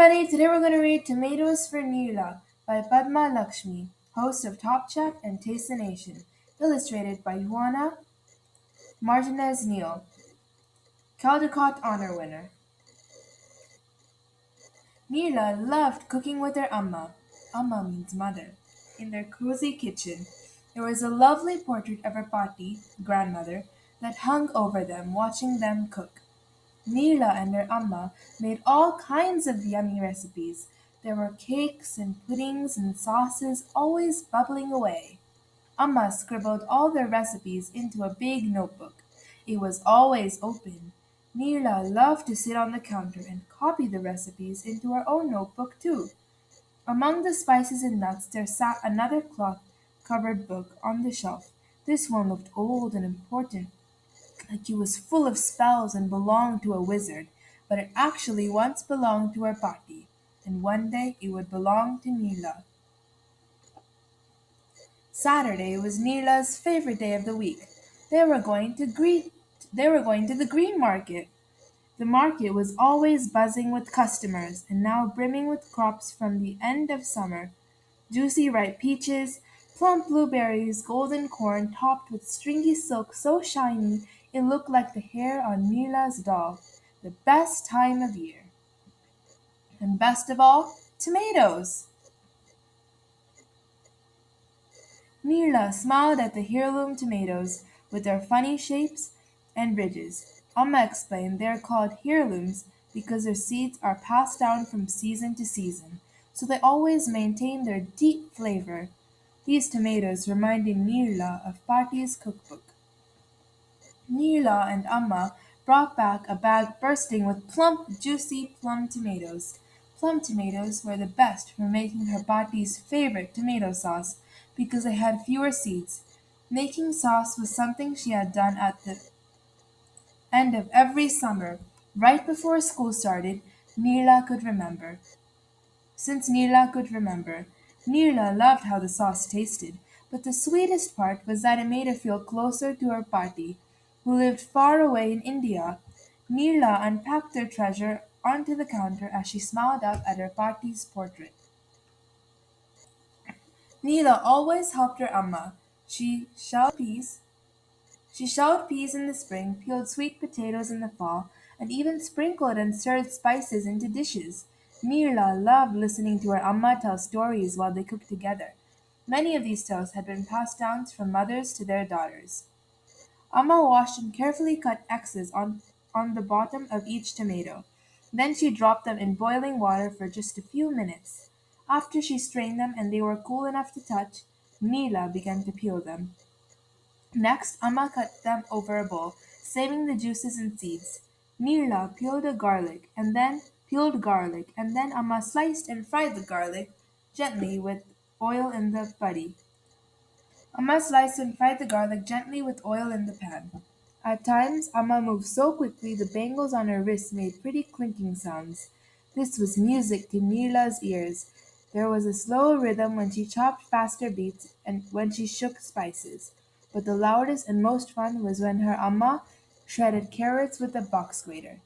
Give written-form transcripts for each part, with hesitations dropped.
everybody, today we're going to read Tomatoes for Neela by Padma Lakshmi, host of Top Chef and Taste the Nation, illustrated by Juana Martinez Neal, Caldecott Honor winner. Neela loved cooking with her Amma means mother, in their cozy kitchen. There was a lovely portrait of her Pati, grandmother, that hung over them, watching them cook. Neela and her Amma made all kinds of yummy recipes. There were cakes and puddings and sauces always bubbling away. Amma scribbled all their recipes into a big notebook. It was always open. Neela loved to sit on the counter and copy the recipes into her own notebook too. Among the spices and nuts there sat another cloth-covered book on the shelf. This one looked old and important, like it was full of spells and belonged to a wizard, but it actually once belonged to her Pati, and one day it would belong to Neela. Saturday was Neela's favorite day of the week. They were going to greet they were going to the green market. The market was always buzzing with customers, and now brimming with crops from the end of summer. Juicy ripe peaches, plump blueberries, golden corn topped with stringy silk so shiny it looked like the hair on Neela's doll. The best time of year. And best of all, tomatoes. Neela smiled at the heirloom tomatoes with their funny shapes and ridges. Amma explained they are called heirlooms because their seeds are passed down from season to season, so they always maintain their deep flavor. These tomatoes reminded Neela of Pati's cookbook. Neela and Amma brought back a bag bursting with plump, juicy plum tomatoes. Plum tomatoes were the best for making her Pati's favorite tomato sauce because they had fewer seeds. Making sauce was something she had done at the end of every summer, right before school started. Neela could remember. Since Neela could remember, Neela loved how the sauce tasted, but the sweetest part was that it made her feel closer to her Pati, who lived far away in India. Neela unpacked their treasure onto the counter as she smiled up at her Pati's portrait. Neela always helped her Amma. She shelled peas in the spring, peeled sweet potatoes in the fall, and even sprinkled and stirred spices into dishes. Neela loved listening to her Amma tell stories while they cooked together. Many of these tales had been passed down from mothers to their daughters. Amma washed and carefully cut X's on the bottom of each tomato. Then she dropped them in boiling water for just a few minutes. After she strained them and they were cool enough to touch, Neela began to peel them. Next, Amma cut them over a bowl, saving the juices and seeds. Neela peeled garlic, and then Amma sliced and fried the garlic gently with oil in the putty. Amma sliced and fried the garlic gently with oil in the pan. At times, Amma moved so quickly the bangles on her wrists made pretty clinking sounds. This was music to Neela's ears. There was a slow rhythm when she chopped faster beats and when she shook spices. But the loudest and most fun was when her Amma shredded carrots with a box grater.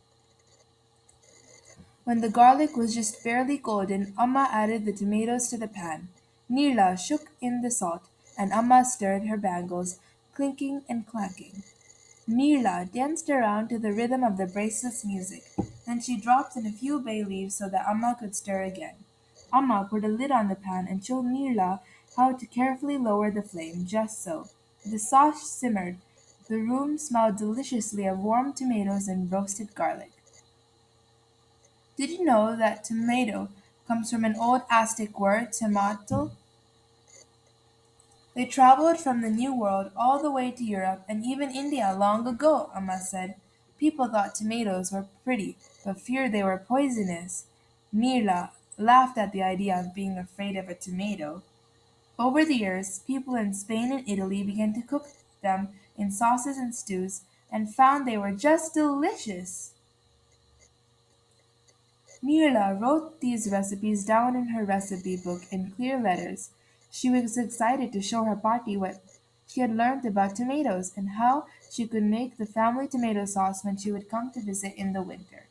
When the garlic was just barely golden, Amma added the tomatoes to the pan. Neela shook in the salt, and Amma stirred her bangles, clinking and clanking. Neela danced around to the rhythm of the bracelets' music. Then she dropped in a few bay leaves so that Amma could stir again. Amma put a lid on the pan and showed Neela how to carefully lower the flame, just so. The sauce simmered. The room smelled deliciously of warm tomatoes and roasted garlic. Did you know that tomato comes from an old Aztec word, tomato? They traveled from the New World all the way to Europe and even India long ago, Amma said. People thought tomatoes were pretty, but feared they were poisonous. Neela laughed at the idea of being afraid of a tomato. Over the years, people in Spain and Italy began to cook them in sauces and stews and found they were just delicious. Neela wrote these recipes down in her recipe book in clear letters. She was excited to show her party what she had learned about tomatoes and how she could make the family tomato sauce when she would come to visit in the winter.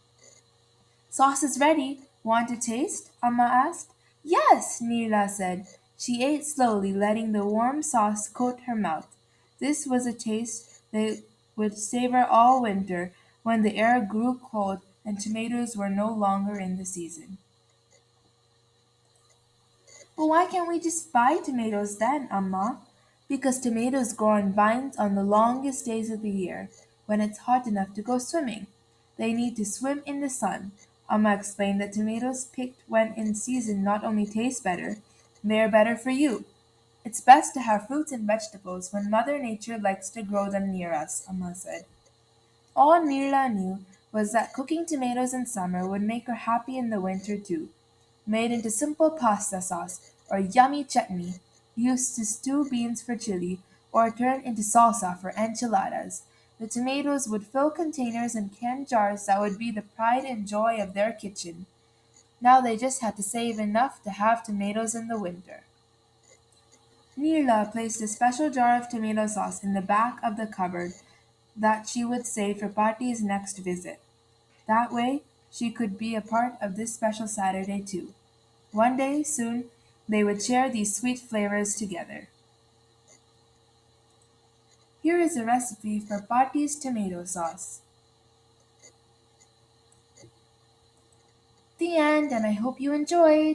Sauce is ready, Want to taste? Amma asked. Yes, Neela said. She ate slowly, letting the warm sauce coat her mouth. This was a taste they would savor all winter when the air grew cold and tomatoes were no longer in the season. But why can't we just buy tomatoes then, Amma? Because tomatoes grow on vines on the longest days of the year, when it's hot enough to go swimming. They need to swim in the sun. Amma explained that tomatoes picked when in season not only taste better, they are better for you. It's best to have fruits and vegetables when Mother Nature likes to grow them near us, Amma said. All Neela knew was that cooking tomatoes in summer would make her happy in the winter too. Made into simple pasta sauce or yummy chutney, used to stew beans for chili, or turned into salsa for enchiladas. The tomatoes would fill containers and canned jars that would be the pride and joy of their kitchen. Now they just had to save enough to have tomatoes in the winter. Neela placed a special jar of tomato sauce in the back of the cupboard that she would save for Patty's next visit. That way, she could be a part of this special Saturday too. One day soon they would share these sweet flavors together. Here is a recipe for Patty's tomato sauce. The end, and I hope you enjoyed.